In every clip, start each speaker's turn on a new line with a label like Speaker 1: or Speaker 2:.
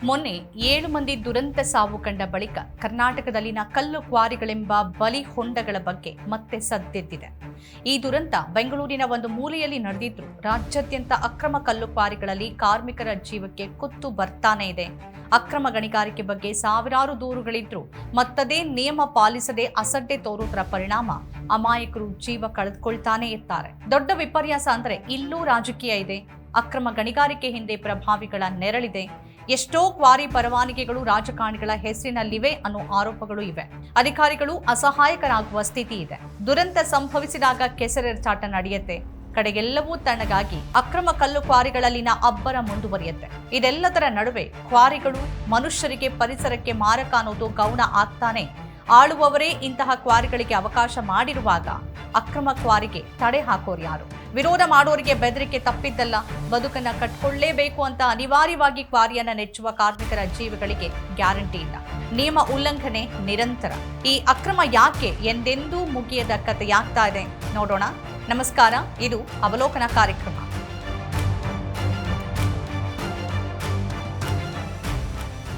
Speaker 1: ಮೊನ್ನೆ 7 ಮಂದಿ ದುರಂತ ಸಾವು ಕಂಡ ಬಳಿಕ ಕರ್ನಾಟಕದಲ್ಲಿನ ಕಲ್ಲು ಕ್ವಾರಿಗಳೆಂಬ ಬಲಿ ಹೊಂಡಗಳ ಬಗ್ಗೆ ಮತ್ತೆ ಸದ್ದೆದ್ದಿದೆ. ಈ ದುರಂತ ಬೆಂಗಳೂರಿನ ಒಂದು ಮೂಲೆಯಲ್ಲಿ ನಡೆದಿದ್ರು ರಾಜ್ಯಾದ್ಯಂತ ಅಕ್ರಮ ಕಲ್ಲು ಕ್ವಾರಿಗಳಲ್ಲಿ ಕಾರ್ಮಿಕರ ಜೀವಕ್ಕೆ ಕುತ್ತು ಬರ್ತಾನೆ ಇದೆ. ಅಕ್ರಮ ಗಣಿಗಾರಿಕೆ ಬಗ್ಗೆ ಸಾವಿರಾರು ದೂರುಗಳಿದ್ರು ಮತ್ತದೇ ನಿಯಮ ಪಾಲಿಸದೆ ಅಸಡ್ಡೆ ತೋರುವುದರ ಪರಿಣಾಮ ಅಮಾಯಕರು ಜೀವ ಕಳೆದುಕೊಳ್ತಾನೆ ಇರ್ತಾರೆ. ದೊಡ್ಡ ವಿಪರ್ಯಾಸ ಅಂದ್ರೆ ಇಲ್ಲೂ ರಾಜಕೀಯ ಇದೆ. ಅಕ್ರಮ ಗಣಿಗಾರಿಕೆ ಹಿಂದೆ ಪ್ರಭಾವಿಗಳ ನೆರಳಿದೆ. ಎಷ್ಟೋ ಕ್ವಾರಿ ಪರವಾನಗಿಗಳು ರಾಜಕಾರಣಿಗಳ ಹೆಸರಿನಲ್ಲಿವೆ ಅನ್ನೋ ಆರೋಪಗಳು ಇವೆ. ಅಧಿಕಾರಿಗಳು ಅಸಹಾಯಕರಾಗುವ ಸ್ಥಿತಿ ಇದೆ. ದುರಂತ ಸಂಭವಿಸಿದಾಗ ಕೆಸರೆರಚಾಟ ನಡೆಯುತ್ತೆ. ಕಡೆಗೆಲ್ಲವೂ ತಣ್ಣಗಾಗಿ ಅಕ್ರಮ ಕಲ್ಲು ಕ್ವಾರಿಗಳಲ್ಲಿನ ಅಬ್ಬರ ಮುಂದುವರಿಯುತ್ತೆ. ಇದೆಲ್ಲದರ ನಡುವೆ ಕ್ವಾರಿಗಳು ಮನುಷ್ಯರಿಗೆ ಪರಿಸರಕ್ಕೆ ಮಾರಕ ಅನ್ನೋದು ಗೌಣ ಆಗ್ತಾನೆ. ಆಳುವವರೇ ಇಂತಹ ಕ್ವಾರಿಗಳಿಗೆ ಅವಕಾಶ ಮಾಡಿರುವಾಗ ಅಕ್ರಮ ಕ್ವಾರಿಗೆ ತಡೆ ಹಾಕೋರು ಯಾರು? ವಿರೋಧ ಮಾಡೋರಿಗೆ ಬೆದರಿಕೆ ತಪ್ಪಿದ್ದಲ್ಲ. ಬದುಕನ್ನ ಕಟ್ಕೊಳ್ಳೇಬೇಕು ಅಂತ ಅನಿವಾರ್ಯವಾಗಿ ಕ್ವಾರಿಯನ್ನ ನೆಚ್ಚುವ ಕಾರ್ಮಿಕರ ಜೀವಗಳಿಗೆ ಗ್ಯಾರಂಟಿ ಇಲ್ಲ. ನಿಯಮ ಉಲ್ಲಂಘನೆ ನಿರಂತರ. ಈ ಅಕ್ರಮ ಯಾಕೆ ಎಂದೆಂದೂ ಮುಗಿಯದ ಕಥೆಯಾಗ್ತಾ ಇದೆ ನೋಡೋಣ. ನಮಸ್ಕಾರ, ಇದು ಅವಲೋಕನ ಕಾರ್ಯಕ್ರಮ.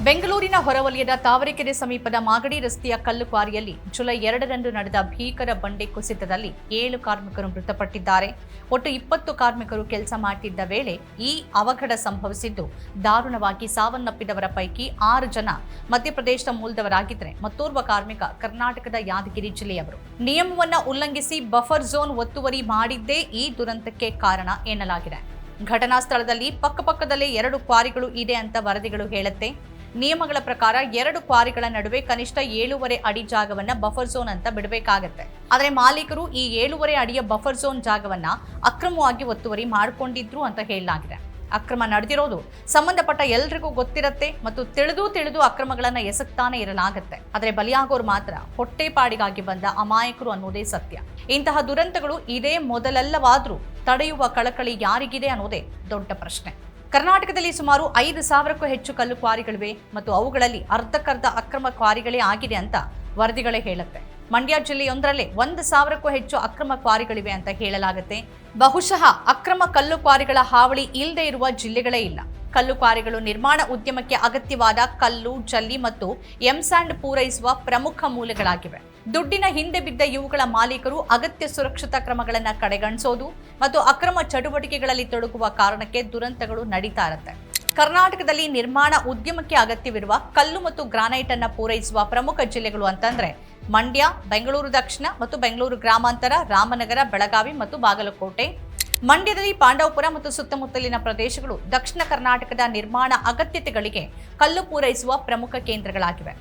Speaker 1: ಬೆಂಗಳೂರಿನ ಹೊರವಲಯದ ತಾವರೆಕೆರೆ ಸಮೀಪದ ಮಾಗಡಿ ರಸ್ತೆಯ ಕಲ್ಲು ಕ್ವಾರಿಯಲ್ಲಿ ಜುಲೈ 2ರಂದು ನಡೆದ ಭೀಕರ ಬಂಡೆ ಕುಸಿತದಲ್ಲಿ 7 ಕಾರ್ಮಿಕರು ಮೃತಪಟ್ಟಿದ್ದಾರೆ. ಒಟ್ಟು 20 ಕಾರ್ಮಿಕರು ಕೆಲಸ ಮಾಡುತ್ತಿದ್ದ ವೇಳೆ ಈ ಅವಘಡ ಸಂಭವಿಸಿದ್ದು. ದಾರುಣವಾಗಿ ಸಾವನ್ನಪ್ಪಿದವರ ಪೈಕಿ 6 ಜನ ಮಧ್ಯಪ್ರದೇಶದ ಮೂಲದವರಾಗಿದ್ದರೆ ಮತ್ತೋರ್ವ ಕಾರ್ಮಿಕ ಕರ್ನಾಟಕದ ಯಾದಗಿರಿ ಜಿಲ್ಲೆಯವರು. ನಿಯಮವನ್ನ ಉಲ್ಲಂಘಿಸಿ ಬಫರ್ ಝೋನ್ ಒತ್ತುವರಿ ಮಾಡಿದ್ದೇ ಈ ದುರಂತಕ್ಕೆ ಕಾರಣ ಎನ್ನಲಾಗಿದೆ. ಘಟನಾ ಸ್ಥಳದಲ್ಲಿ ಪಕ್ಕಪಕ್ಕದಲ್ಲೇ 2 ಕ್ವಾರಿಗಳು ಇದೆ ಅಂತ ವರದಿಗಳು ಹೇಳುತ್ತೆ. ನಿಯಮಗಳ ಪ್ರಕಾರ 2 ಕ್ವಾರಿಗಳ ನಡುವೆ ಕನಿಷ್ಠ 7.5 ಅಡಿ ಜಾಗವನ್ನ ಬಫರ್ ಝೋನ್ ಅಂತ ಬಿಡಬೇಕಾಗತ್ತೆ. ಆದರೆ ಮಾಲೀಕರು ಈ 7.5 ಅಡಿಯ ಬಫರ್ ಝೋನ್ ಜಾಗವನ್ನ ಅಕ್ರಮವಾಗಿ ಒತ್ತುವರಿ ಮಾಡಿಕೊಂಡಿದ್ರು ಅಂತ ಹೇಳಲಾಗಿದೆ. ಅಕ್ರಮ ನಡೆದಿರೋದು ಸಂಬಂಧಪಟ್ಟ ಎಲ್ರಿಗೂ ಗೊತ್ತಿರತ್ತೆ ಮತ್ತು ತಿಳಿದು ಅಕ್ರಮಗಳನ್ನ ಎಸಗ್ತಾನೆ ಇರಲಾಗತ್ತೆ. ಆದರೆ ಬಲಿಯಾಗೋರು ಮಾತ್ರ ಹೊಟ್ಟೆಪಾಡಿಗಾಗಿ ಬಂದ ಅಮಾಯಕರು ಅನ್ನೋದೇ ಸತ್ಯ. ಇಂತಹ ದುರಂತಗಳು ಇದೇ ಮೊದಲಲ್ಲವಾದ್ರೂ ತಡೆಯುವ ಕಳಕಳಿ ಯಾರಿಗಿದೆ ಅನ್ನೋದೇ ದೊಡ್ಡ ಪ್ರಶ್ನೆ. ಕರ್ನಾಟಕದಲ್ಲಿ ಸುಮಾರು 5,000ಕ್ಕೂ ಹೆಚ್ಚು ಕಲ್ಲು ಕ್ವಾರಿಗಳಿವೆ ಮತ್ತು ಅವುಗಳಲ್ಲಿ ಅರ್ಧಕ್ಕರ್ಧ ಅಕ್ರಮ ಕ್ವಾರಿಗಳೇ ಆಗಿದೆ ಅಂತ ವರದಿಗಳೇ ಹೇಳುತ್ತೆ. ಮಂಡ್ಯ ಜಿಲ್ಲೆಯೊಂದರಲ್ಲೇ 1,000ಕ್ಕೂ ಹೆಚ್ಚು ಅಕ್ರಮ ಕ್ವಾರಿಗಳಿವೆ ಅಂತ ಹೇಳಲಾಗುತ್ತೆ. ಬಹುಶಃ ಅಕ್ರಮ ಕಲ್ಲು ಕ್ವಾರಿಗಳ ಹಾವಳಿ ಇಲ್ಲದೆ ಇರುವ ಜಿಲ್ಲೆಗಳೇ ಇಲ್ಲ. ಕಲ್ಲು ಕ್ವಾರಿಗಳು ನಿರ್ಮಾಣ ಉದ್ಯಮಕ್ಕೆ ಅಗತ್ಯವಾದ ಕಲ್ಲು, ಜಲ್ಲಿ ಮತ್ತು ಎಂಸ್ಯಾಂಡ್ ಪೂರೈಸುವ ಪ್ರಮುಖ ಮೂಲಗಳಾಗಿವೆ. ದುಡ್ಡಿನ ಹಿಂದೆ ಬಿದ್ದ ಇವುಗಳ ಮಾಲೀಕರು ಅಗತ್ಯ ಸುರಕ್ಷತಾ ಕ್ರಮಗಳನ್ನು ಕಡೆಗಣಿಸೋದು ಮತ್ತು ಅಕ್ರಮ ಚಟುವಟಿಕೆಗಳಲ್ಲಿ ತೊಡಗುವ ಕಾರಣಕ್ಕೆ ದುರಂತಗಳು ನಡೀತಾ ಇರುತ್ತೆ. ಕರ್ನಾಟಕದಲ್ಲಿ ನಿರ್ಮಾಣ ಉದ್ಯಮಕ್ಕೆ ಅಗತ್ಯವಿರುವ ಕಲ್ಲು ಮತ್ತು ಗ್ರಾನೈಟ್ ಅನ್ನ ಪೂರೈಸುವ ಪ್ರಮುಖ ಜಿಲ್ಲೆಗಳು ಅಂತಂದ್ರೆ ಮಂಡ್ಯ, ಬೆಂಗಳೂರು ದಕ್ಷಿಣ ಮತ್ತು ಬೆಂಗಳೂರು ಗ್ರಾಮಾಂತರ, ರಾಮನಗರ, ಬೆಳಗಾವಿ ಮತ್ತು ಬಾಗಲಕೋಟೆ. ಮಂಡ್ಯದಲ್ಲಿ ಪಾಂಡವಪುರ ಮತ್ತು ಸುತ್ತಮುತ್ತಲಿನ ಪ್ರದೇಶಗಳು ದಕ್ಷಿಣ ಕರ್ನಾಟಕದ ನಿರ್ಮಾಣ ಅಗತ್ಯತೆಗಳಿಗೆ ಕಲ್ಲು ಪೂರೈಸುವ ಪ್ರಮುಖ ಕೇಂದ್ರಗಳಾಗಿವೆ.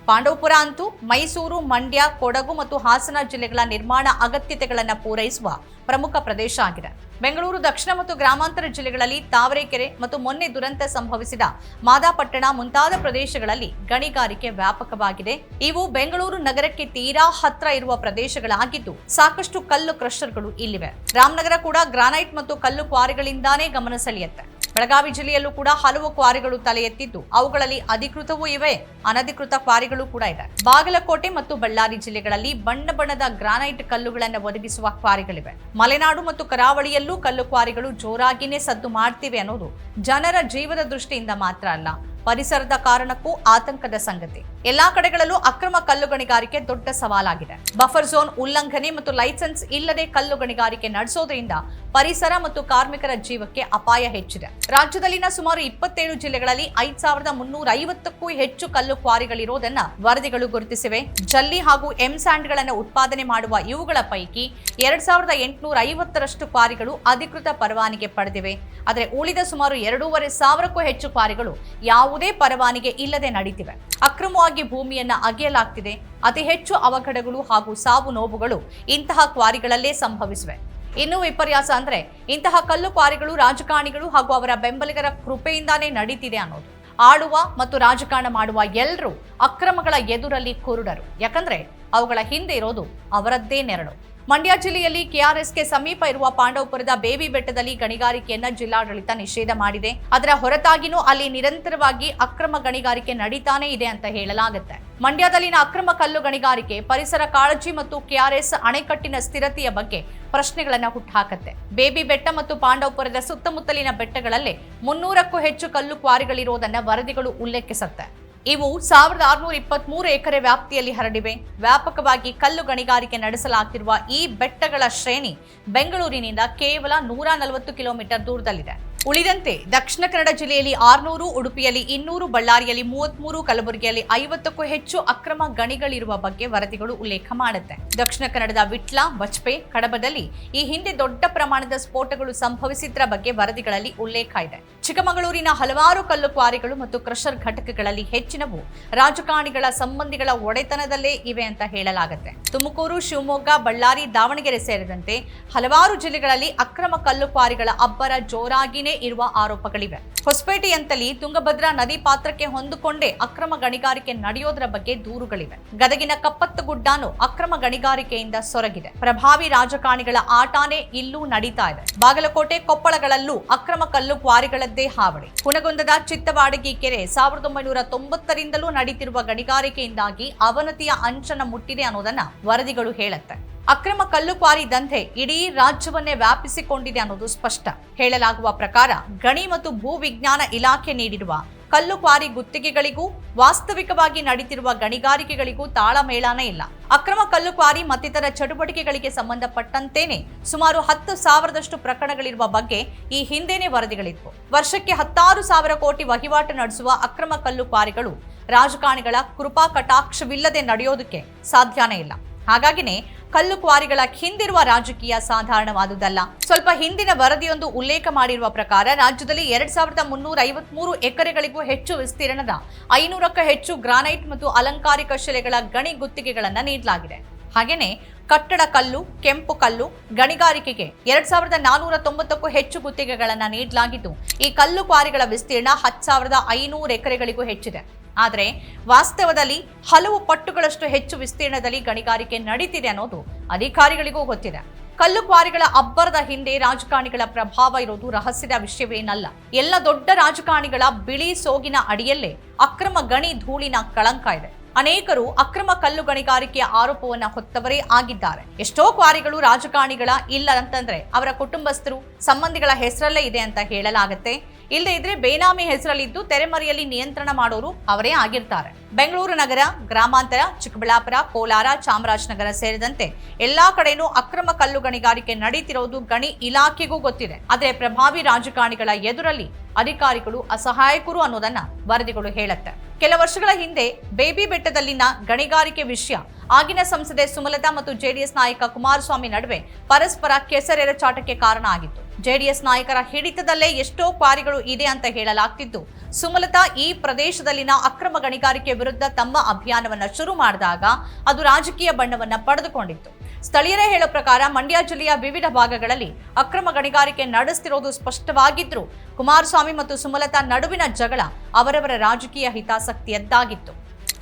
Speaker 1: ಪಾಂಡವಪುರ ಅಂತೂ ಮೈಸೂರು, ಮಂಡ್ಯ, ಕೊಡಗು ಮತ್ತು ಹಾಸನ ಜಿಲ್ಲೆಗಳ ನಿರ್ಮಾಣ ಅಗತ್ಯತೆಗಳನ್ನು ಪೂರೈಸುವ ಪ್ರಮುಖ ಪ್ರದೇಶ ಆಗಿದೆ. ಬೆಂಗಳೂರು ದಕ್ಷಿಣ ಮತ್ತು ಗ್ರಾಮಾಂತರ ಜಿಲ್ಲೆಗಳಲ್ಲಿ ತಾವರೆಕೆರೆ ಮತ್ತು ಮೊನ್ನೆ ದುರಂತ ಸಂಭವಿಸಿದ ಮಾದಾಪಟ್ಟಣ ಮುಂತಾದ ಪ್ರದೇಶಗಳಲ್ಲಿ ಗಣಿಗಾರಿಕೆ ವ್ಯಾಪಕವಾಗಿದೆ. ಇವು ಬೆಂಗಳೂರು ನಗರಕ್ಕೆ ತೀರಾ ಹತ್ರ ಇರುವ ಪ್ರದೇಶಗಳಾಗಿದ್ದು ಸಾಕಷ್ಟು ಕಲ್ಲು ಕ್ರಷರ್ಗಳು ಇಲ್ಲಿವೆ. ರಾಮನಗರ ಕೂಡ ಗ್ರಾನೈಟ್ ಮತ್ತು ಕಲ್ಲು ಕ್ವಾರಿಗಳಿಂದಾನೇ ಗಮನ ಸೆಳೆಯುತ್ತೆ. ಬೆಳಗಾವಿ ಜಿಲ್ಲೆಯಲ್ಲೂ ಕೂಡ ಹಲವು ಕ್ವಾರಿಗಳು ತಲೆ ಎತ್ತಿದ್ದು ಅವುಗಳಲ್ಲಿ ಅಧಿಕೃತವೂ ಇವೆ, ಅನಧಿಕೃತ ಕ್ವಾರಿಗಳು ಕೂಡ ಇದೆ. ಬಾಗಲಕೋಟೆ ಮತ್ತು ಬಳ್ಳಾರಿ ಜಿಲ್ಲೆಗಳಲ್ಲಿ ಬಣ್ಣದ ಗ್ರಾನೈಟ್ ಕಲ್ಲುಗಳನ್ನು ಒದಗಿಸುವ ಕ್ವಾರಿಗಳಿವೆ. ಮಲೆನಾಡು ಮತ್ತು ಕರಾವಳಿಯಲ್ಲೂ ಕಲ್ಲು ಕ್ವಾರಿಗಳು ಜೋರಾಗಿನೇ ಸದ್ದು ಮಾಡ್ತಿವೆ ಅನ್ನೋದು ಜನರ ಜೀವದ ದೃಷ್ಟಿಯಿಂದ ಮಾತ್ರ ಅಲ್ಲ, ಪರಿಸರದ ಕಾರಣಕ್ಕೂ ಆತಂಕದ ಸಂಗತಿ. ಎಲ್ಲಾ ಕಡೆಗಳಲ್ಲೂ ಅಕ್ರಮ ಕಲ್ಲು ಗಣಿಗಾರಿಕೆ ದೊಡ್ಡ ಸವಾಲಾಗಿದೆ. ಬಫರ್ ಝೋನ್ ಉಲ್ಲಂಘನೆ ಮತ್ತು ಲೈಸೆನ್ಸ್ ಇಲ್ಲದೆ ಕಲ್ಲು ಗಣಿಗಾರಿಕೆ ನಡೆಸೋದ್ರಿಂದ ಪರಿಸರ ಮತ್ತು ಕಾರ್ಮಿಕರ ಜೀವಕ್ಕೆ ಅಪಾಯ ಹೆಚ್ಚಿದೆ. ರಾಜ್ಯದಲ್ಲಿನ ಸುಮಾರು 27 ಜಿಲ್ಲೆಗಳಲ್ಲಿ 5,350ಕ್ಕೂ ಹೆಚ್ಚು ಕಲ್ಲು ಕ್ವಾರಿಗಳಿರೋದನ್ನ ವರದಿಗಳು ಗುರುತಿಸಿವೆ. ಜಲ್ಲಿ ಹಾಗೂ ಎಂಸ್ಯಾಂಡ್ಗಳನ್ನು ಉತ್ಪಾದನೆ ಮಾಡುವ ಇವುಗಳ ಪೈಕಿ 2,850ರಷ್ಟು ಕ್ವಾರಿಗಳು ಅಧಿಕೃತ ಪರವಾನಗಿ ಪಡೆದಿವೆ. ಆದರೆ ಉಳಿದ ಸುಮಾರು 2,500ಕ್ಕೂ ಹೆಚ್ಚು ಕ್ವಾರಿಗಳು ಯಾವುದೇ ಪರವಾನಗಿ ಇಲ್ಲದೆ ನಡೀತಿವೆ. ಅಕ್ರಮವಾಗಿ ಭೂಮಿಯನ್ನ ಅಗೆಯಲಾಗ್ತಿದೆ. ಅತಿ ಹೆಚ್ಚು ಅವಘಡಗಳು ಹಾಗೂ ಸಾವು ನೋವುಗಳು ಇಂತಹ ಕ್ವಾರಿಗಳಲ್ಲೇ ಸಂಭವಿಸಿವೆ. ಇನ್ನೂ ವಿಪರ್ಯಾಸ ಅಂದ್ರೆ ಇಂತಹ ಕಲ್ಲು ಕ್ವಾರಿಗಳು ರಾಜಕಾರಣಿಗಳು ಹಾಗೂ ಅವರ ಬೆಂಬಲಿಗರ ಕೃಪೆಯಿಂದಾನೇ ನಡೀತಿದೆ ಅನ್ನೋದು. ಆಳುವ ಮತ್ತು ರಾಜಕಾರಣ ಮಾಡುವ ಎಲ್ಲರೂ ಅಕ್ರಮಗಳ ಎದುರಲ್ಲಿ ಕುರುಡರು. ಯಾಕಂದ್ರೆ ಅವುಗಳ ಹಿಂದೆ ಇರೋದು ಅವರದ್ದೇ ನೆರಳು. ಮಂಡ್ಯ ಜಿಲ್ಲೆಯಲ್ಲಿ ಕೆಆರ್ಎಸ್ಗೆ ಸಮೀಪ ಇರುವ ಪಾಂಡವಪುರದ ಬೇಬಿ ಬೆಟ್ಟದಲ್ಲಿ ಗಣಿಗಾರಿಕೆಯನ್ನ ಜಿಲ್ಲಾಡಳಿತ ನಿಷೇಧ ಮಾಡಿದೆ. ಅದರ ಹೊರತಾಗಿನೂ ಅಲ್ಲಿ ನಿರಂತರವಾಗಿ ಅಕ್ರಮ ಗಣಿಗಾರಿಕೆ ನಡೀತಾನೆ ಇದೆ ಅಂತ ಹೇಳಲಾಗುತ್ತೆ. ಮಂಡ್ಯದಲ್ಲಿನ ಅಕ್ರಮ ಕಲ್ಲು ಗಣಿಗಾರಿಕೆ ಪರಿಸರ ಕಾಳಜಿ ಮತ್ತು ಕೆಆರ್ಎಸ್ ಅಣೆಕಟ್ಟಿನ ಸ್ಥಿರತೆಯ ಬಗ್ಗೆ ಪ್ರಶ್ನೆಗಳನ್ನ ಹುಟ್ಟುಹಾಕುತ್ತೆ. ಬೇಬಿ ಬೆಟ್ಟ ಮತ್ತು ಪಾಂಡವಪುರದ ಸುತ್ತಮುತ್ತಲಿನ ಬೆಟ್ಟಗಳಲ್ಲೇ 300ಕ್ಕೂ ಹೆಚ್ಚು ಕಲ್ಲು ಕ್ವಾರಿಗಳಿರೋದನ್ನ ವರದಿಗಳು ಉಲ್ಲೇಖಿಸುತ್ತೆ. ಇವು 1623 ಎಕರೆ ವ್ಯಾಪ್ತಿಯಲ್ಲಿ ಹರಡಿವೆ. ವ್ಯಾಪಕವಾಗಿ ಕಲ್ಲು ಗಣಿಗಾರಿಕೆ ನಡೆಸಲಾಗ್ತಿರುವ ಈ ಬೆಟ್ಟಗಳ ಶ್ರೇಣಿ ಬೆಂಗಳೂರಿನಿಂದ ಕೇವಲ 140 ಕಿಲೋಮೀಟರ್ ದೂರದಲ್ಲಿದೆ. ಉಳಿದಂತೆ ದಕ್ಷಿಣ ಕನ್ನಡ ಜಿಲ್ಲೆಯಲ್ಲಿ 600, ಉಡುಪಿಯಲ್ಲಿ 200, ಬಳ್ಳಾರಿಯಲ್ಲಿ 33, ಕಲಬುರಗಿಯಲ್ಲಿ 50ಕ್ಕೂ ಹೆಚ್ಚು ಅಕ್ರಮ ಗಣಿಗಳಿರುವ ಬಗ್ಗೆ ವರದಿಗಳು ಉಲ್ಲೇಖ ಮಾಡುತ್ತೆ. ದಕ್ಷಿಣ ಕನ್ನಡದ ವಿಟ್ಲ, ಬಜ್ಪೆ, ಕಡಬದಲ್ಲಿ ಈ ಹಿಂದೆ ದೊಡ್ಡ ಪ್ರಮಾಣದ ಸ್ಫೋಟಗಳು ಸಂಭವಿಸಿದ್ರ ಬಗ್ಗೆ ವರದಿಗಳಲ್ಲಿ ಉಲ್ಲೇಖ ಇದೆ. ಚಿಕ್ಕಮಗಳೂರಿನ ಹಲವಾರು ಕಲ್ಲು ಕ್ವಾರಿಗಳು ಮತ್ತು ಕ್ರಷರ್ ಘಟಕಗಳಲ್ಲಿ ಹೆಚ್ಚಿನವು ರಾಜಕಾರಣಿಗಳ ಸಂಬಂಧಿಗಳ ಒಡೆತನದಲ್ಲೇ ಇವೆ ಅಂತ ಹೇಳಲಾಗುತ್ತೆ. ತುಮಕೂರು, ಶಿವಮೊಗ್ಗ, ಬಳ್ಳಾರಿ, ದಾವಣಗೆರೆ ಸೇರಿದಂತೆ ಹಲವಾರು ಜಿಲ್ಲೆಗಳಲ್ಲಿ ಅಕ್ರಮ ಕಲ್ಲು ಕ್ವಾರಿಗಳ ಅಬ್ಬರ ಜೋರಾಗಿನೇ ಇರುವ ಆರೋಪಗಳಿವೆ. ಹೊಸಪೇಟೆಯಂತಲ್ಲಿ ತುಂಗಭದ್ರಾ ನದಿ ಪಾತ್ರಕ್ಕೆ ಹೊಂದಿಕೊಂಡೇ ಅಕ್ರಮ ಗಣಿಗಾರಿಕೆ ನಡೆಯೋದರ ಬಗ್ಗೆ ದೂರುಗಳಿವೆ. ಗದಗಿನ ಕಪ್ಪತ್ತಗುಡ್ಡಾನು ಅಕ್ರಮ ಗಣಿಗಾರಿಕೆಯಿಂದ ಸೊರಗಿದೆ. ಪ್ರಭಾವಿ ರಾಜಕಾರಣಿಗಳ ಆಟಾನೇ ಇಲ್ಲೂ ನಡೀತಾ ಇದೆ. ಬಾಗಲಕೋಟೆ, ಕೊಪ್ಪಳಗಳಲ್ಲೂ ಅಕ್ರಮ ಕಲ್ಲು ಕ್ವಾರಿಗಳದ್ದೇ ಹಾವಳಿ. ಹುನಗುಂದದ ಚಿತ್ತವಾಡಗಿ ಕೆರೆ 1990ರಿಂದಲೂ ನಡೀತಿರುವ ಗಣಿಗಾರಿಕೆಯಿಂದಾಗಿ ಅವನತಿಯ ಅಂಚನ ಮುಟ್ಟಿದೆ ಅನ್ನೋದನ್ನ ವರದಿಗಳು ಹೇಳುತ್ತೆ. ಅಕ್ರಮ ಕಲ್ಲು ಕ್ವಾರಿ ದಂಧೆ ಇಡೀ ರಾಜ್ಯವನ್ನೇ ವ್ಯಾಪಿಸಿಕೊಂಡಿದೆ ಅನ್ನೋದು ಸ್ಪಷ್ಟ. ಹೇಳಲಾಗುವ ಪ್ರಕಾರ ಗಣಿ ಮತ್ತು ಭೂ ವಿಜ್ಞಾನ ಇಲಾಖೆ ನೀಡಿರುವ ಕಲ್ಲು ಕ್ವಾರಿ ಗುತ್ತಿಗೆಗಳಿಗೂ ವಾಸ್ತವಿಕವಾಗಿ ನಡೀತಿರುವ ಗಣಿಗಾರಿಕೆಗಳಿಗೂ ತಾಳಮೇಳನೇ ಇಲ್ಲ. ಅಕ್ರಮ ಕಲ್ಲು ಕ್ವಾರಿ ಮತ್ತಿತರ ಚಟುವಟಿಕೆಗಳಿಗೆ ಸಂಬಂಧಪಟ್ಟಂತೇನೆ ಸುಮಾರು 10,000ದಷ್ಟು ಪ್ರಕರಣಗಳಿರುವ ಬಗ್ಗೆ ಈ ಹಿಂದೆನೇ ವರದಿಗಳಿದ್ವು. ವರ್ಷಕ್ಕೆ 16,000 ಕೋಟಿ ವಹಿವಾಟು ನಡೆಸುವ ಅಕ್ರಮ ಕಲ್ಲು ಕ್ವಾರಿಗಳು ರಾಜಕಾರಣಿಗಳ ಕೃಪಾ ಕಟಾಕ್ಷವಿಲ್ಲದೆ ನಡೆಯೋದಕ್ಕೆ ಸಾಧ್ಯನೇ ಇಲ್ಲ. ಹಾಗಾಗಿನೇ ಕಲ್ಲು ಕ್ವಾರಿಗಳ ಹಿಂದಿರುವ ರಾಜಕೀಯ ಸಾಧಾರಣವಾದುದಲ್ಲ. ಸ್ವಲ್ಪ ಹಿಂದಿನ ವರದಿಯೊಂದು ಉಲ್ಲೇಖ ಮಾಡಿರುವ ಪ್ರಕಾರ ರಾಜ್ಯದಲ್ಲಿ 2353 ಎಕರೆಗಳಿಗೂ ಹೆಚ್ಚು ವಿಸ್ತೀರ್ಣದ 500ಕ್ಕೂ ಹೆಚ್ಚು ಗ್ರಾನೈಟ್ ಮತ್ತು ಅಲಂಕಾರಿಕ ಶಿಲೆಗಳ ಗಣಿ ಗುತ್ತಿಗೆಗಳನ್ನು ನೀಡಲಾಗಿದೆ. ಹಾಗೆಯೇ ಕಟ್ಟಡ ಕಲ್ಲು, ಕೆಂಪು ಕಲ್ಲು ಗಣಿಗಾರಿಕೆಗೆ 2490ಕ್ಕೂ ಹೆಚ್ಚು ಗುತ್ತಿಗೆಗಳನ್ನು ನೀಡಲಾಗಿದ್ದು ಈ ಕಲ್ಲು ಕ್ವಾರಿಗಳ ವಿಸ್ತೀರ್ಣ 10,500 ಎಕರೆಗಳಿಗೂ ಹೆಚ್ಚಿದೆ. ಆದರೆ ವಾಸ್ತವದಲ್ಲಿ ಹಲವು ಪಟ್ಟುಗಳಷ್ಟು ಹೆಚ್ಚು ವಿಸ್ತೀರ್ಣದಲ್ಲಿ ಗಣಿಗಾರಿಕೆ ನಡೀತಿದೆ ಅನ್ನೋದು ಅಧಿಕಾರಿಗಳಿಗೂ ಗೊತ್ತಿದೆ. ಕಲ್ಲು ಕ್ವಾರಿಗಳ ಅಬ್ಬರದ ಹಿಂದೆ ರಾಜಕಾರಣಿಗಳ ಪ್ರಭಾವ ಇರೋದು ರಹಸ್ಯದ ವಿಷಯವೇನಲ್ಲ. ಎಲ್ಲ ದೊಡ್ಡ ರಾಜಕಾರಣಿಗಳ ಬಿಳಿ ಸೋಗಿನ ಅಡಿಯಲ್ಲೇ ಅಕ್ರಮ ಗಣಿ ಧೂಳಿನ ಕಳಂಕ ಇದೆ. ಅನೇಕರು ಅಕ್ರಮ ಕಲ್ಲು ಗಣಿಗಾರಿಕೆಯ ಆರೋಪವನ್ನ ಹೊತ್ತವರೇ ಆಗಿದ್ದಾರೆ. ಎಷ್ಟೋ ಕ್ವಾರಿಗಳು ರಾಜಕಾರಣಿಗಳ ಇಲ್ಲ ಅಂತಂದ್ರೆ ಅವರ ಕುಟುಂಬಸ್ಥರು, ಸಂಬಂಧಿಗಳ ಹೆಸರಲ್ಲೇ ಇದೆ ಅಂತ ಹೇಳಲಾಗುತ್ತೆ. ಇಲ್ಲದೆ ಇದ್ರೆ ಬೇನಾಮಿ ಹೆಸರಲ್ಲಿದ್ದು ತೆರೆಮರೆಯಲ್ಲಿ ನಿಯಂತ್ರಣ ಮಾಡೋರು ಅವರೇ ಆಗಿರ್ತಾರೆ. ಬೆಂಗಳೂರು ನಗರ, ಗ್ರಾಮಾಂತರ, ಚಿಕ್ಕಬಳ್ಳಾಪುರ, ಕೋಲಾರ, ಚಾಮರಾಜನಗರ ಸೇರಿದಂತೆ ಎಲ್ಲಾ ಕಡೆನೂ ಅಕ್ರಮ ಕಲ್ಲು ಗಣಿಗಾರಿಕೆ ನಡೀತಿರೋದು ಗಣಿ ಇಲಾಖೆಗೂ ಗೊತ್ತಿದೆ. ಆದರೆ ಪ್ರಭಾವಿ ರಾಜಕಾರಣಿಗಳ ಎದುರಲ್ಲಿ ಅಧಿಕಾರಿಗಳು ಅಸಹಾಯಕರು ಅನ್ನೋದನ್ನ ವರದಿಗಳು ಹೇಳುತ್ತೆ. ಕೆಲ ವರ್ಷಗಳ ಹಿಂದೆ ಬೇಬಿ ಬೆಟ್ಟದಲ್ಲಿನ ಗಣಿಗಾರಿಕೆ ವಿಷಯ ಆಗಿನ ಸಂಸದೆ ಸುಮಲತಾ ಮತ್ತು ಜೆಡಿಎಸ್ ನಾಯಕ ಕುಮಾರಸ್ವಾಮಿ ನಡುವೆ ಪರಸ್ಪರ ಕೆಸರೆರಚಾಟಕ್ಕೆ ಕಾರಣ ಆಗಿತ್ತು. ಜೆಡಿಎಸ್ ನಾಯಕರ ಹಿಡಿತದಲ್ಲೇ ಎಷ್ಟೋ ಕ್ವಾರಿಗಳು ಇದೆ ಅಂತ ಹೇಳಲಾಗ್ತಿದ್ದು, ಸುಮಲತಾ ಈ ಪ್ರದೇಶದಲ್ಲಿನ ಅಕ್ರಮ ಗಣಿಗಾರಿಕೆ ವಿರುದ್ಧ ತಮ್ಮ ಅಭಿಯಾನವನ್ನ ಶುರು ಮಾಡಿದಾಗ ಅದು ರಾಜಕೀಯ ಬಣ್ಣವನ್ನ ಪಡೆದುಕೊಂಡಿತ್ತು. ಸ್ಥಳೀಯರೇ ಹೇಳೋ ಪ್ರಕಾರ ಮಂಡ್ಯ ಜಿಲ್ಲೆಯ ವಿವಿಧ ಭಾಗಗಳಲ್ಲಿ ಅಕ್ರಮ ಗಣಿಗಾರಿಕೆ ನಡೆಸ್ತಿರೋದು ಸ್ಪಷ್ಟವಾಗಿದ್ರು ಕುಮಾರಸ್ವಾಮಿ ಮತ್ತು ಸುಮಲತಾ ನಡುವಿನ ಜಗಳ ಅವರವರ ರಾಜಕೀಯ ಹಿತಾಸಕ್ತಿಯದ್ದಾಗಿತ್ತು.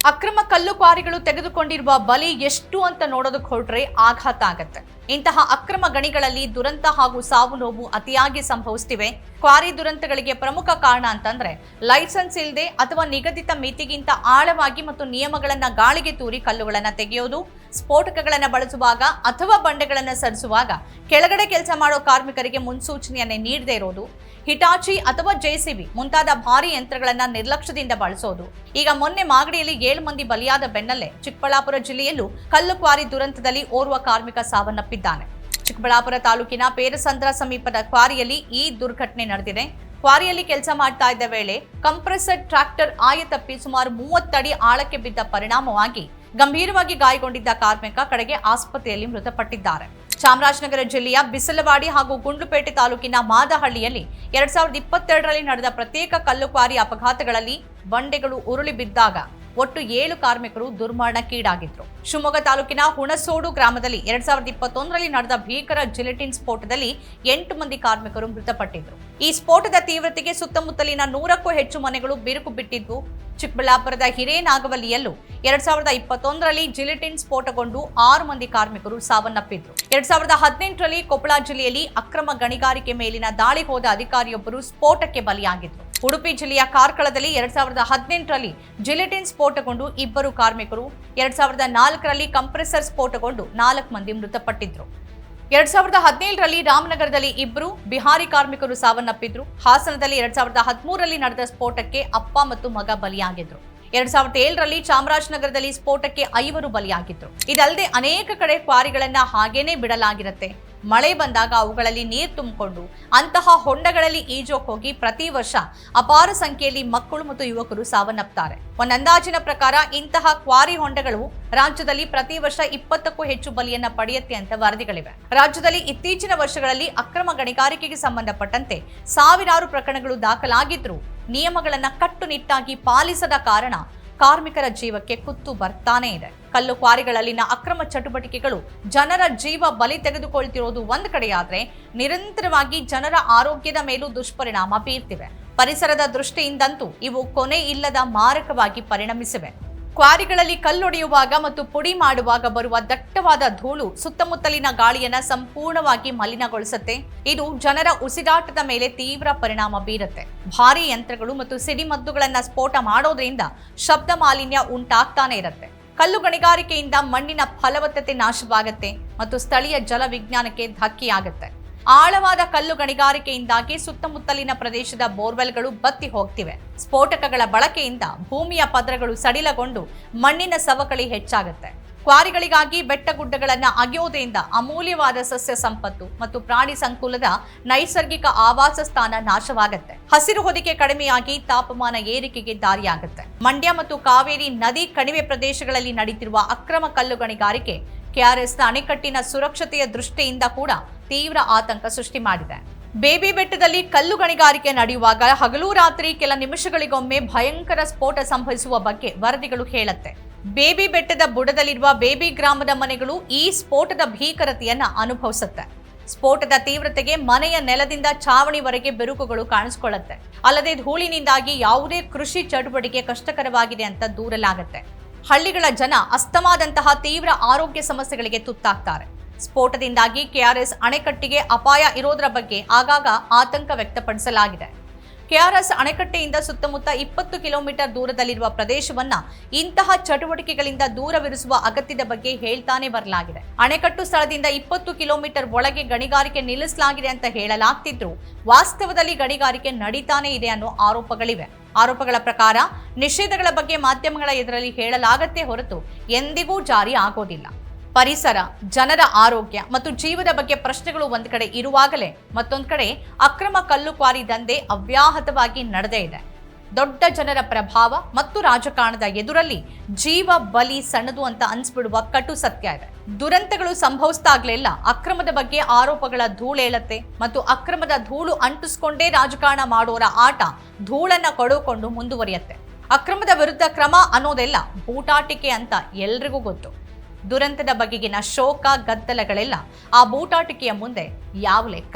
Speaker 1: ಅಕ್ರಮ ಕಲ್ಲು ಕ್ವಾರಿಗಳು ತೆಗೆದುಕೊಂಡಿರುವ ಬಲಿ ಎಷ್ಟು ಅಂತ ನೋಡೋದಕ್ಕೆ ಹೊರಟ್ರೆ ಆಘಾತ ಆಗತ್ತೆ. ಇಂತಹ ಅಕ್ರಮ ಗಣಿಗಳಲ್ಲಿ ದುರಂತ ಹಾಗೂ ಸಾವು ನೋವು ಅತಿಯಾಗಿ ಸಂಭವಿಸುತ್ತಿವೆ. ಕ್ವಾರಿ ದುರಂತಗಳಿಗೆ ಪ್ರಮುಖ ಕಾರಣ ಅಂತಂದ್ರೆ ಲೈಸೆನ್ಸ್ ಇಲ್ಲದೆ ಅಥವಾ ನಿಗದಿತ ಮಿತಿಗಿಂತ ಆಳವಾಗಿ ಮತ್ತು ನಿಯಮಗಳನ್ನ ಗಾಳಿಗೆ ತೂರಿ ಕಲ್ಲುಗಳನ್ನ ತೆಗೆಯೋದು, ಸ್ಫೋಟಕಗಳನ್ನ ಬಳಸುವಾಗ ಅಥವಾ ಬಂಡೆಗಳನ್ನ ಸರಿಸುವಾಗ ಕೆಳಗಡೆ ಕೆಲಸ ಮಾಡೋ ಕಾರ್ಮಿಕರಿಗೆ ಮುನ್ಸೂಚನೆಯನ್ನೇ ನೀಡದೇ ಇರೋದು, ಹಿಟಾಚಿ ಅಥವಾ ಜೆಸಿಬಿ ಮುಂತಾದ ಭಾರಿ ಯಂತ್ರಗಳನ್ನ ನಿರ್ಲಕ್ಷ್ಯದಿಂದ ಬಳಸೋದು. ಈಗ ಮೊನ್ನೆ ಮಾಗಡಿಯಲ್ಲಿ 7 ಮಂದಿ ಬಲಿಯಾದ ಬೆನ್ನಲ್ಲೇ ಚಿಕ್ಕಬಳ್ಳಾಪುರ ಜಿಲ್ಲೆಯಲ್ಲೂ ಕಲ್ಲು ಕ್ವಾರಿ ದುರಂತದಲ್ಲಿ ಓರ್ವ ಕಾರ್ಮಿಕ ಸಾವನ್ನಪ್ಪಿದ್ದಾನೆ. ಚಿಕ್ಕಬಳ್ಳಾಪುರ ತಾಲೂಕಿನ ಪೇರಸಂದ್ರ ಸಮೀಪದ ಕ್ವಾರಿಯಲ್ಲಿ ಈ ದುರ್ಘಟನೆ ನಡೆದಿದೆ. ಕ್ವಾರಿಯಲ್ಲಿ ಕೆಲಸ ಮಾಡ್ತಾ ಇದ್ದ ವೇಳೆ ಕಂಪ್ರೆಸರ್ ಟ್ರಾಕ್ಟರ್ ಆಯತಪ್ಪಿ ಸುಮಾರು 30 ಅಡಿ ಆಳಕ್ಕೆ ಬಿದ್ದ ಪರಿಣಾಮವಾಗಿ ಗಂಭೀರವಾಗಿ ಗಾಯಗೊಂಡಿದ್ದ ಕಾರ್ಮಿಕ ಕಡೆಗೆ ಆಸ್ಪತ್ರೆಯಲ್ಲಿ ಮೃತಪಟ್ಟಿದ್ದಾರೆ. ಚಾಮರಾಜನಗರ ಜಿಲ್ಲೆಯ ಬಿಸಲವಾಡಿ ಹಾಗೂ ಗುಂಡ್ಲುಪೇಟೆ ತಾಲೂಕಿನ ಮಾದಹಳ್ಳಿಯಲ್ಲಿ 2022ರಲ್ಲಿ ನಡೆದ ಪ್ರತ್ಯೇಕ ಕಲ್ಲು ಕ್ವಾರಿ ಅಪಘಾತಗಳಲ್ಲಿ ಬಂಡೆಗಳು ಉರುಳಿ ಬಿದ್ದಾಗ ಒಟ್ಟು 7 ಕಾರ್ಮಿಕರು ದುರ್ಮರಣಕ್ಕೀಡಾಗಿದ್ರು. ಶಿವಮೊಗ್ಗ ತಾಲೂಕಿನ ಹುಣಸೋಡು ಗ್ರಾಮದಲ್ಲಿ 2021ರಲ್ಲಿ ನಡೆದ ಭೀಕರ ಜಿಲೆಟಿನ್ ಸ್ಫೋಟದಲ್ಲಿ 8 ಮಂದಿ ಕಾರ್ಮಿಕರು ಮೃತಪಟ್ಟಿದ್ರು. ಈ ಸ್ಫೋಟದ ತೀವ್ರತೆಗೆ ಸುತ್ತಮುತ್ತಲಿನ 100ಕ್ಕೂ ಹೆಚ್ಚು ಮನೆಗಳು ಬಿರುಕು ಬಿಟ್ಟಿದ್ವು. ಚಿಕ್ಕಬಳ್ಳಾಪುರದ ಹಿರೇನಾಗವಲ್ಲಿಯಲ್ಲೂ 2021ರಲ್ಲಿ ಜಿಲೆಟಿನ್ ಸ್ಫೋಟಗೊಂಡು 6 ಮಂದಿ ಕಾರ್ಮಿಕರು ಸಾವನ್ನಪ್ಪಿದ್ರು. 2018ರಲ್ಲಿ ಕೊಪ್ಪಳ ಜಿಲ್ಲೆಯಲ್ಲಿ ಅಕ್ರಮ ಗಣಿಗಾರಿಕೆ ಮೇಲಿನ ದಾಳಿ ಹೋದ ಅಧಿಕಾರಿಯೊಬ್ಬರು ಸ್ಫೋಟಕ್ಕೆ ಬಲಿಯಾಗಿದ್ರು. ಉಡುಪಿ ಜಿಲ್ಲೆಯ ಕಾರ್ಕಳದಲ್ಲಿ 2018ರಲ್ಲಿ ಜಿಲೆಟಿನ್ ಸ್ಫೋಟಗೊಂಡು 2 ಕಾರ್ಮಿಕರು, 2004ರಲ್ಲಿ ಕಂಪ್ರೆಸರ್ ಸ್ಫೋಟಗೊಂಡು 4 ಮಂದಿ ಮೃತಪಟ್ಟಿದ್ರು. 2017ರಲ್ಲಿ ರಾಮನಗರದಲ್ಲಿ 2 ಬಿಹಾರಿ ಕಾರ್ಮಿಕರು ಸಾವನ್ನಪ್ಪಿದ್ರು. ಹಾಸನದಲ್ಲಿ 2013ರಲ್ಲಿ ನಡೆದ ಸ್ಫೋಟಕ್ಕೆ ಅಪ್ಪ ಮತ್ತು ಮಗ ಬಲಿಯಾಗಿದ್ರು. 2007ರಲ್ಲಿ ಚಾಮರಾಜನಗರದಲ್ಲಿ ಸ್ಫೋಟಕ್ಕೆ 5 ಬಲಿಯಾಗಿದ್ರು. ಇದಲ್ಲದೆ ಅನೇಕ ಕಡೆ ಕ್ವಾರಿಗಳನ್ನ ಹಾಗೇನೆ ಬಿಡಲಾಗಿರುತ್ತೆ. ಮಳೆ ಬಂದಾಗ ಅವುಗಳಲ್ಲಿ ನೀರು ತುಂಬಿಕೊಂಡು ಅಂತಹ ಹೊಂಡಗಳಲ್ಲಿ ಈಜೋಕ್ ಹೋಗಿ ಪ್ರತಿ ವರ್ಷ ಅಪಾರ ಸಂಖ್ಯೆಯಲ್ಲಿ ಮಕ್ಕಳು ಮತ್ತು ಯುವಕರು ಸಾವನ್ನಪ್ತಾರೆ. ಒಂದು ಅಂದಾಜಿನ ಪ್ರಕಾರ ಇಂತಹ ಕ್ವಾರಿ ಹೊಂಡಗಳು ರಾಜ್ಯದಲ್ಲಿ ಪ್ರತಿ ವರ್ಷ 20ಕ್ಕೂ ಹೆಚ್ಚು ಬಲಿಯನ್ನ ಪಡೆಯುತ್ತೆ ಅಂತ ವರದಿಗಳಿವೆ. ರಾಜ್ಯದಲ್ಲಿ ಇತ್ತೀಚಿನ ವರ್ಷಗಳಲ್ಲಿ ಅಕ್ರಮ ಗಣಿಗಾರಿಕೆಗೆ ಸಂಬಂಧಪಟ್ಟಂತೆ ಸಾವಿರಾರು ಪ್ರಕರಣಗಳು ದಾಖಲಾಗಿದ್ರು ನಿಯಮಗಳನ್ನ ಕಟ್ಟುನಿಟ್ಟಾಗಿ ಪಾಲಿಸದ ಕಾರಣ ಕಾರ್ಮಿಕರ ಜೀವಕ್ಕೆ ಕುತ್ತು ಬರ್ತಾನೆ ಇದೆ. ಕಲ್ಲು ಕ್ವಾರಿಗಳಲ್ಲಿನ ಅಕ್ರಮ ಚಟುವಟಿಕೆಗಳು ಜನರ ಜೀವ ಬಲಿ ತೆಗೆದುಕೊಳ್ತಿರೋದು ಒಂದ್ ಕಡೆಯಾದ್ರೆ ನಿರಂತರವಾಗಿ ಜನರ ಆರೋಗ್ಯದ ಮೇಲೂ ದುಷ್ಪರಿಣಾಮ ಬೀರ್ತಿವೆ. ಪರಿಸರದ ದೃಷ್ಟಿಯಿಂದಂತೂ ಇವು ಕೊನೆ ಇಲ್ಲದ ಮಾರಕವಾಗಿ ಪರಿಣಮಿಸಿವೆ. ಕ್ವಾರಿಗಳಲ್ಲಿ ಕಲ್ಲೊಡೆಯುವಾಗ ಮತ್ತು ಪುಡಿ ಮಾಡುವಾಗ ಬರುವ ದಟ್ಟವಾದ ಧೂಳು ಸುತ್ತಮುತ್ತಲಿನ ಗಾಳಿಯನ್ನ ಸಂಪೂರ್ಣವಾಗಿ ಮಲಿನಗೊಳಿಸುತ್ತೆ. ಇದು ಜನರ ಉಸಿರಾಟದ ಮೇಲೆ ತೀವ್ರ ಪರಿಣಾಮ ಬೀರುತ್ತೆ. ಭಾರೀ ಯಂತ್ರಗಳು ಮತ್ತು ಸಿಡಿಮದ್ದುಗಳನ್ನ ಸ್ಫೋಟ ಮಾಡೋದ್ರಿಂದ ಶಬ್ದ ಮಾಲಿನ್ಯ ಉಂಟಾಗ್ತಾನೆ ಇರುತ್ತೆ. ಕಲ್ಲು ಗಣಿಗಾರಿಕೆಯಿಂದ ಮಣ್ಣಿನ ಫಲವತ್ತತೆ ನಾಶವಾಗುತ್ತೆ ಮತ್ತು ಸ್ಥಳೀಯ ಜಲ ವಿಜ್ಞಾನಕ್ಕೆ ಧಕ್ಕೆಯಾಗುತ್ತೆ. ಆಳವಾದ ಕಲ್ಲು ಗಣಿಗಾರಿಕೆಯಿಂದಾಗಿ ಸುತ್ತಮುತ್ತಲಿನ ಪ್ರದೇಶದ ಬೋರ್ವೆಲ್ಗಳು ಬತ್ತಿ ಹೋಗ್ತಿವೆ. ಸ್ಫೋಟಕಗಳ ಬಳಕೆಯಿಂದ ಭೂಮಿಯ ಪದರಗಳು ಸಡಿಲಗೊಂಡು ಮಣ್ಣಿನ ಸವಕಳಿ ಹೆಚ್ಚಾಗುತ್ತೆ. ಕ್ವಾರಿಗಳಿಗಾಗಿ ಬೆಟ್ಟಗುಡ್ಡಗಳನ್ನು ಅಗೆಯೋದ್ರಿಂದ ಅಮೂಲ್ಯವಾದ ಸಸ್ಯ ಸಂಪತ್ತು ಮತ್ತು ಪ್ರಾಣಿ ಸಂಕುಲದ ನೈಸರ್ಗಿಕ ಆವಾಸ ಸ್ಥಾನ ನಾಶವಾಗುತ್ತೆ. ಹಸಿರು ಹೊದಿಕೆ ಕಡಿಮೆಯಾಗಿ ತಾಪಮಾನ ಏರಿಕೆಗೆ ದಾರಿಯಾಗುತ್ತೆ. ಮಂಡ್ಯ ಮತ್ತು ಕಾವೇರಿ ನದಿ ಕಣಿವೆ ಪ್ರದೇಶಗಳಲ್ಲಿ ನಡೆಯುತ್ತಿರುವ ಅಕ್ರಮ ಕಲ್ಲು ಗಣಿಗಾರಿಕೆ ಕೆಆರ್ಎಸ್ನ ಅಣೆಕಟ್ಟಿನ ಸುರಕ್ಷತೆಯ ದೃಷ್ಟಿಯಿಂದ ಕೂಡ ತೀವ್ರ ಆತಂಕ ಸೃಷ್ಟಿ ಮಾಡಿದೆ. ಬೇಬಿ ಬೆಟ್ಟದಲ್ಲಿ ಕಲ್ಲು ಗಣಿಗಾರಿಕೆ ನಡೆಯುವಾಗ ಹಗಲು ರಾತ್ರಿ ಕೆಲ ನಿಮಿಷಗಳಿಗೊಮ್ಮೆ ಭಯಂಕರ ಸ್ಫೋಟ ಸಂಭವಿಸುವ ಬಗ್ಗೆ ವರದಿಗಳು ಹೇಳುತ್ತೆ. ಬೇಬಿ ಬೆಟ್ಟದ ಬುಡದಲ್ಲಿರುವ ಬೇಬಿ ಗ್ರಾಮದ ಮನೆಗಳು ಈ ಸ್ಫೋಟದ ಭೀಕರತೆಯನ್ನ ಅನುಭವಿಸುತ್ತೆ. ಸ್ಫೋಟದ ತೀವ್ರತೆಗೆ ಮನೆಯ ನೆಲದಿಂದ ಛಾವಣಿವರೆಗೆ ಬಿರುಕುಗಳು ಕಾಣಿಸಿಕೊಳ್ಳುತ್ತೆ. ಅಲ್ಲದೆ ಧೂಳಿನಿಂದಾಗಿ ಯಾವುದೇ ಕೃಷಿ ಚಟುವಟಿಕೆ ಕಷ್ಟಕರವಾಗಿದೆ ಅಂತ ದೂರಲಾಗುತ್ತೆ. ಹಳ್ಳಿಗಳ ಜನ ಅಸ್ತಮಾದಂತಹ ತೀವ್ರ ಆರೋಗ್ಯ ಸಮಸ್ಯೆಗಳಿಗೆ ತುತ್ತಾಗ್ತಾರೆ. ಸ್ಫೋಟದಿಂದಾಗಿ ಕೆಆರ್ಎಸ್ ಅಣೆಕಟ್ಟಿಗೆ ಅಪಾಯ ಇರೋದರ ಬಗ್ಗೆ ಆಗಾಗ ಆತಂಕ ವ್ಯಕ್ತಪಡಿಸಲಾಗಿದೆ. ಕೆಆರ್ಎಸ್ ಅಣೆಕಟ್ಟೆಯಿಂದ ಸುತ್ತಮುತ್ತ 20 ಕಿಲೋಮೀಟರ್ ದೂರದಲ್ಲಿರುವ ಪ್ರದೇಶವನ್ನ ಇಂತಹ ಚಟುವಟಿಕೆಗಳಿಂದ ದೂರವಿರಿಸುವ ಅಗತ್ಯದ ಬಗ್ಗೆ ಹೇಳ್ತಾನೆ ಬರಲಾಗಿದೆ. ಅಣೆಕಟ್ಟು ಸ್ಥಳದಿಂದ 20 ಕಿಲೋಮೀಟರ್ ಒಳಗೆ ಗಣಿಗಾರಿಕೆ ನಿಲ್ಲಿಸಲಾಗಿದೆ ಅಂತ ಹೇಳಲಾಗ್ತಿದ್ರು ವಾಸ್ತವದಲ್ಲಿ ಗಣಿಗಾರಿಕೆ ನಡೀತಾನೆ ಇದೆ ಅನ್ನೋ ಆರೋಪಗಳಿವೆ. ಆರೋಪಗಳ ಪ್ರಕಾರ ನಿಷೇಧಗಳ ಬಗ್ಗೆ ಮಾಧ್ಯಮಗಳ ಎದುರಲ್ಲಿ ಹೇಳಲಾಗತ್ತೆ ಹೊರತು ಎಂದಿಗೂ ಜಾರಿ ಆಗೋದಿಲ್ಲ. ಪರಿಸರ, ಜನರ ಆರೋಗ್ಯ ಮತ್ತು ಜೀವದ ಬಗ್ಗೆ ಪ್ರಶ್ನೆಗಳು ಒಂದ್ ಕಡೆ ಇರುವಾಗಲೇ ಮತ್ತೊಂದು ಕಡೆ ಅಕ್ರಮ ಕಲ್ಲು ಕ್ವಾರಿ ದಂಧೆ ಅವ್ಯಾಹತವಾಗಿ ನಡೆದೇ ಇದೆ. ದೊಡ್ಡ ಜನರ ಪ್ರಭಾವ ಮತ್ತು ರಾಜಕಾರಣದ ಎದುರಲ್ಲಿ ಜೀವ ಬಲಿ ಸಣ್ಣದು ಅಂತ ಅನ್ಸ್ಬಿಡುವ ಕಟು ಸತ್ಯ ಇದೆ. ದುರಂತಗಳು ಸಂಭವಿಸಿದಾಗಲೆಲ್ಲ ಅಕ್ರಮದ ಬಗ್ಗೆ ಆರೋಪಗಳ ಧೂಳೇಳತ್ತೆ ಮತ್ತು ಅಕ್ರಮದ ಧೂಳು ಅಂಟಿಸ್ಕೊಂಡೇ ರಾಜಕಾರಣ ಮಾಡೋರ ಆಟ ಧೂಳನ್ನ ಕೊಡುಕೊಂಡು ಮುಂದುವರಿಯುತ್ತೆ. ಅಕ್ರಮದ ವಿರುದ್ಧ ಕ್ರಮ ಅನ್ನೋದೆಲ್ಲ ಬೂಟಾಟಿಕೆ ಅಂತ ಎಲ್ರಿಗೂ ಗೊತ್ತು. ದುರಂತದ ಬಗೆಗಿನ ಶೋಕ ಗದ್ದಲಗಳೆಲ್ಲ ಆ ಬೂಟಾಟಿಕೆಯ ಮುಂದೆ ಯಾವ ಲೆಕ್ಕ.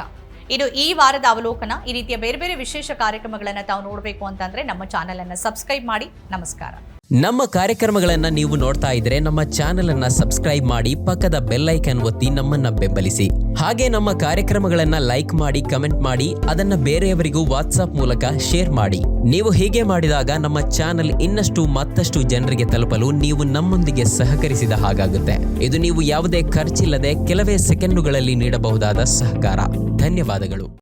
Speaker 1: ಇದು ಈ ವಾರದ ಅವಲೋಕನ. ಈ ರೀತಿಯ ಬೇರೆ ಬೇರೆ ವಿಶೇಷ ಕಾರ್ಯಕ್ರಮಗಳನ್ನು ತಾವು ನೋಡಬೇಕು ಅಂತಂದ್ರೆ ನಮ್ಮ ಚಾನೆಲ್ ಅನ್ನು ಸಬ್ಸ್ಕ್ರೈಬ್ ಮಾಡಿ. ನಮಸ್ಕಾರ.
Speaker 2: ನಮ್ಮ ಕಾರ್ಯಕ್ರಮಗಳನ್ನ ನೀವು ನೋಡ್ತಾ ಇದ್ರೆ ನಮ್ಮ ಚಾನೆಲ್ ಅನ್ನ ಸಬ್ಸ್ಕ್ರೈಬ್ ಮಾಡಿ, ಪಕ್ಕದ ಬೆಲ್ ಐಕಾನ್ ಒತ್ತಿ ನಮ್ಮನ್ನ ಬೆಂಬಲಿಸಿ. ಹಾಗೆ ನಮ್ಮ ಕಾರ್ಯಕ್ರಮಗಳನ್ನ ಲೈಕ್ ಮಾಡಿ, ಕಮೆಂಟ್ ಮಾಡಿ, ಅದನ್ನ ಬೇರೆಯವರಿಗೂ ವಾಟ್ಸ್ಆಪ್ ಮೂಲಕ ಶೇರ್ ಮಾಡಿ. ನೀವು ಹೀಗೆ ಮಾಡಿದಾಗ ನಮ್ಮ ಚಾನೆಲ್ ಇನ್ನಷ್ಟು ಮತ್ತಷ್ಟು ಜನರಿಗೆ ತಲುಪಲು ನೀವು ನಮ್ಮೊಂದಿಗೆ ಸಹಕರಿಸಿದ ಹಾಗಾಗುತ್ತೆ. ಇದು ನೀವು ಯಾವುದೇ ಖರ್ಚಿಲ್ಲದೆ ಕೆಲವೇ ಸೆಕೆಂಡುಗಳಲ್ಲಿ ನೀಡಬಹುದಾದ ಸಹಕಾರ. ಧನ್ಯವಾದಗಳು.